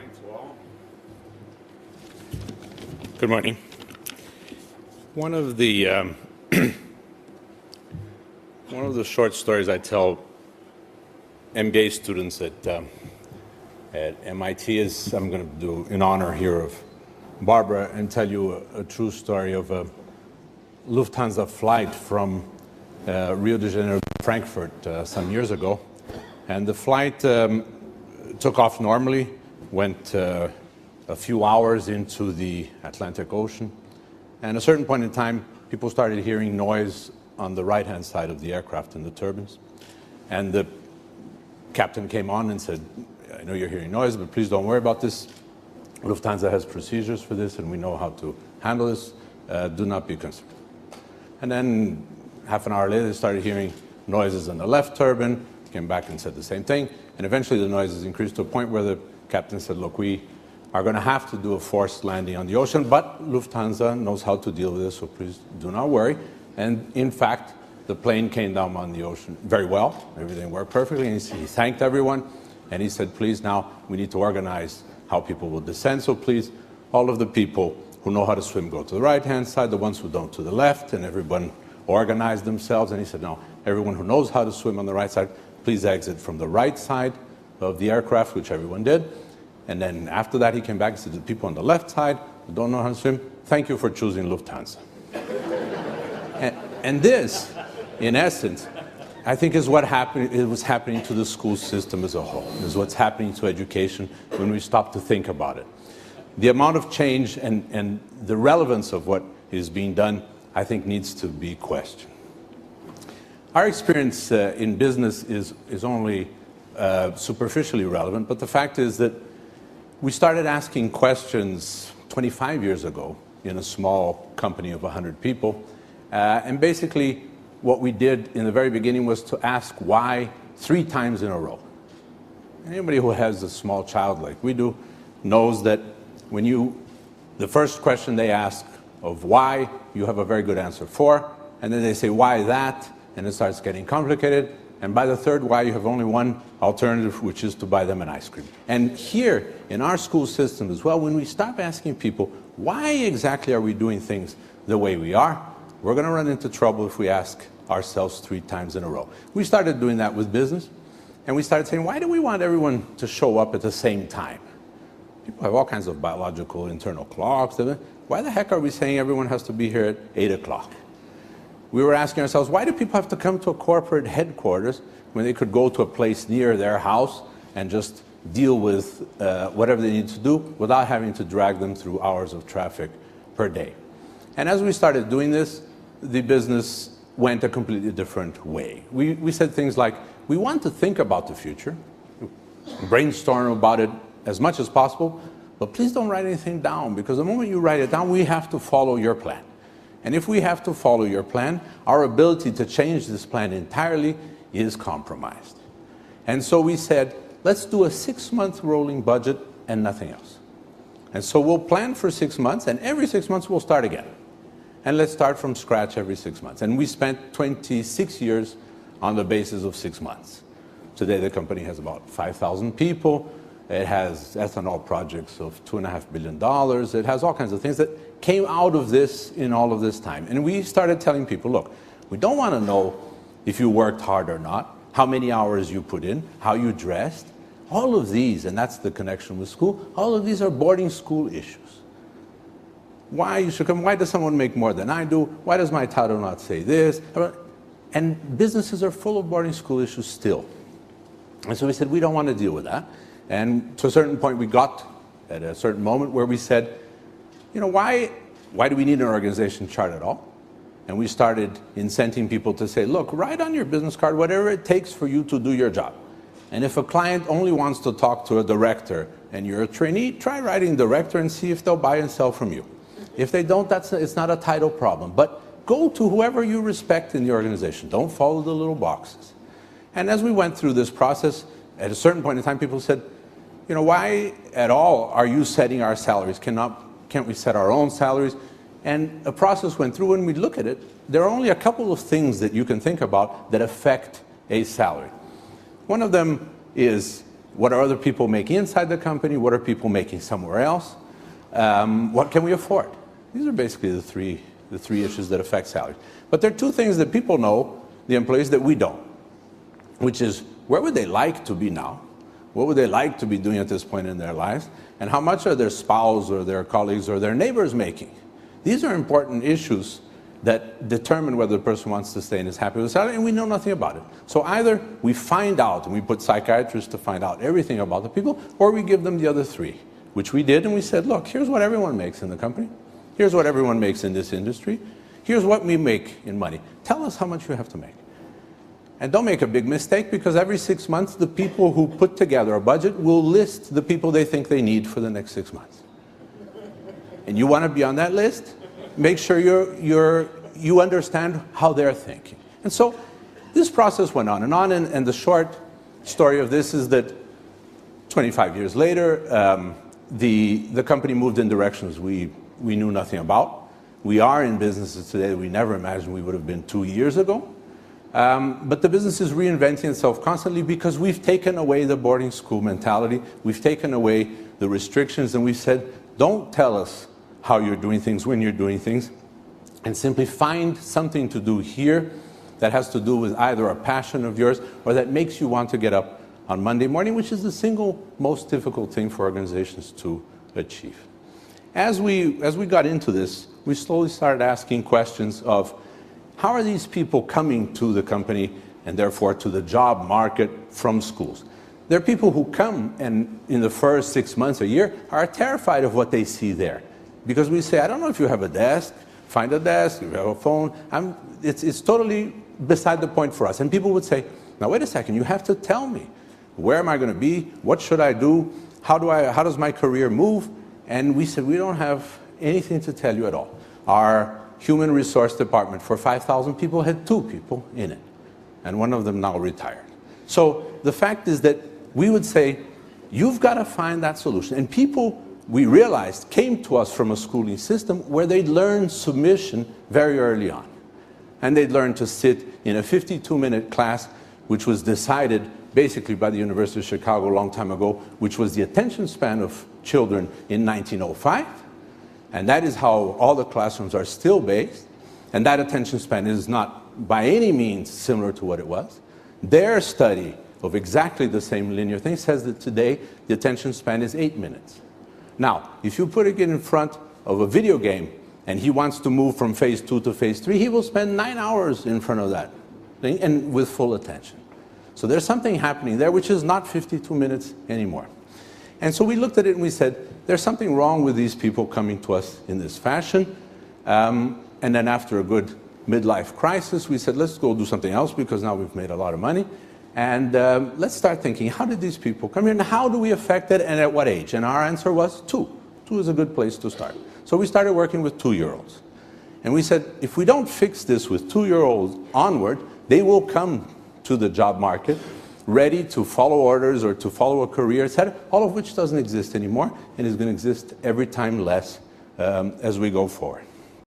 morning to all. Good morning. One of the short stories I tell MBA students at MIT is I'm going to do in honor here of Barbara and tell you a true story of a Lufthansa flight from Rio de Janeiro to Frankfurt some years ago. And the flight took off normally, went a few hours into the Atlantic Ocean. And at a certain point in time, people started hearing noise on the right-hand side of the aircraft in the turbines. And the captain came on and said, I know you're hearing noise, but please don't worry about this. Lufthansa has procedures for this, and we know how to handle this. Do not be concerned. And then half an hour later, they started hearing noises in the left turbine, came back and said the same thing. And eventually the noises increased to a point where the captain said, look, we are going to have to do a forced landing on the ocean, but Lufthansa knows how to deal with this, so please do not worry. And in fact, the plane came down on the ocean very well. Everything worked perfectly. And he thanked everyone. And he said, please, now we need to organize how people will descend. So please, all of the people who know how to swim go to the right-hand side, the ones who don't to the left, and everyone organized themselves. And he said, no, everyone who knows how to swim on the right side, please exit from the right side of the aircraft, which everyone did. And then after that, he came back and said, the people on the left side who don't know how to swim, thank you for choosing Lufthansa. and this, in essence, I think is what happened. It was happening to the school system as a whole. Is what's happening to education when we stop to think about it. The amount of change and the relevance of what is being done, I think, needs to be questioned. Our experience in business is only superficially relevant, but the fact is that we started asking questions 25 years ago in a small company of 100 people, and basically what we did in the very beginning was to ask why 3 times in a row. Anybody who has a small child like we do knows that when the first question they ask of why, you have a very good answer for, and then they say why that, and it starts getting complicated, and by the third why, you have only one alternative, which is to buy them an ice cream. And here in our school system as well, when we stop asking people why exactly are we doing things the way we are, we're going to run into trouble if we ask ourselves 3 times in a row. We started doing that with business, and we started saying, why do we want everyone to show up at the same time? People have all kinds of biological internal clocks. Why the heck are we saying everyone has to be here at 8 o'clock? We were asking ourselves, why do people have to come to a corporate headquarters when they could go to a place near their house and just deal with whatever they need to do without having to drag them through hours of traffic per day? And as we started doing this, the business went a completely different way. We said things like, we want to think about the future, brainstorm about it as much as possible, but please don't write anything down, because the moment you write it down, we have to follow your plan. And if we have to follow your plan, our ability to change this plan entirely is compromised. And so we said, let's do a 6-month rolling budget and nothing else. And so we'll plan for 6 months, and every 6 months we'll start again. And let's start from scratch every 6 months. And we spent 26 years on the basis of 6 months. Today the company has about 5,000 people. It has ethanol projects of $2.5 billion. It has all kinds of things that came out of this in all of this time. And we started telling people, look, we don't want to know if you worked hard or not, how many hours you put in, how you dressed. All of these, and that's the connection with school, all of these are boarding school issues. Why you should come, why does someone make more than I do? Why does my title not say this? And businesses are full of boarding school issues still. And so we said, we don't want to deal with that. And to a certain point, we got at a certain moment where we said, you know, why do we need an organization chart at all? And we started incenting people to say, look, write on your business card whatever it takes for you to do your job. And if a client only wants to talk to a director and you're a trainee, try writing director and see if they'll buy and sell from you. If they don't, it's not a title problem. But go to whoever you respect in the organization. Don't follow the little boxes. And as we went through this process, at a certain point in time, people said, you know, why at all are you setting our salaries? Can't we set our own salaries? And a process went through, and we look at it. There are only a couple of things that you can think about that affect a salary. One of them is What are other people making inside the company? What are people making somewhere else? What can we afford? These are basically the three issues that affect salary. But there are two things that people know, the employees, that we don't, which is where would they like to be now? What would they like to be doing at this point in their lives? And how much are their spouse or their colleagues or their neighbors making? These are important issues that determine whether the person wants to stay and is happy with salary, and we know nothing about it. So either we find out, and we put psychiatrists to find out everything about the people, or we give them the other three, which we did, and we said, look, here's what everyone makes in the company. Here's what everyone makes in this industry. Here's what we make in money. Tell us how much you have to make. And don't make a big mistake, because every 6 months, the people who put together a budget will list the people they think they need for the next 6 months. And you want to be on that list? Make sure you understand how they're thinking. And so this process went on, and the short story of this is that 25 years later, the company moved in directions we knew nothing about. We are in businesses today that we never imagined we would have been 2 years ago. But the business is reinventing itself constantly, because we've taken away the boarding school mentality. We've taken away the restrictions, and we've said, don't tell us how you're doing things when you're doing things, and simply find something to do here that has to do with either a passion of yours or that makes you want to get up on Monday morning, which is the single most difficult thing for organizations to achieve. As we got into this, we slowly started asking questions of how are these people coming to the company and therefore to the job market from schools? There are people who come and in the first 6 months, a year, are terrified of what they see there. Because we say, I don't know if you have a desk, find a desk, you have a phone. It's totally beside the point for us. And people would say, now wait a second, you have to tell me. Where am I going to be? What should I do? How does my career move? And we said, we don't have anything to tell you at all. Our human resource department for 5,000 people had 2 people in it. And one of them now retired. So the fact is that we would say, you've got to find that solution. And people, we realized, came to us from a schooling system where they'd learned submission very early on. And they'd learned to sit in a 52-minute class, which was decided basically by the University of Chicago a long time ago, which was the attention span of children in 1905. And that is how all the classrooms are still based. And that attention span is not by any means similar to what it was. Their study of exactly the same linear thing says that today the attention span is 8 minutes. Now, if you put it in front of a video game and he wants to move from phase 2 to phase 3, he will spend 9 hours in front of that thing and with full attention. So there's something happening there which is not 52 minutes anymore. And so we looked at it and we said, there's something wrong with these people coming to us in this fashion. And then after a good midlife crisis, we said, let's go do something else, because now we've made a lot of money. And let's start thinking, how did these people come here and how do we affect it and at what age? And our answer was 2. 2 is a good place to start. So we started working with 2-year-olds. And we said, if we don't fix this with 2-year-olds onward, they will come to the job market ready to follow orders or to follow a career, etc., all of which doesn't exist anymore and is going to exist every time less as we go forward.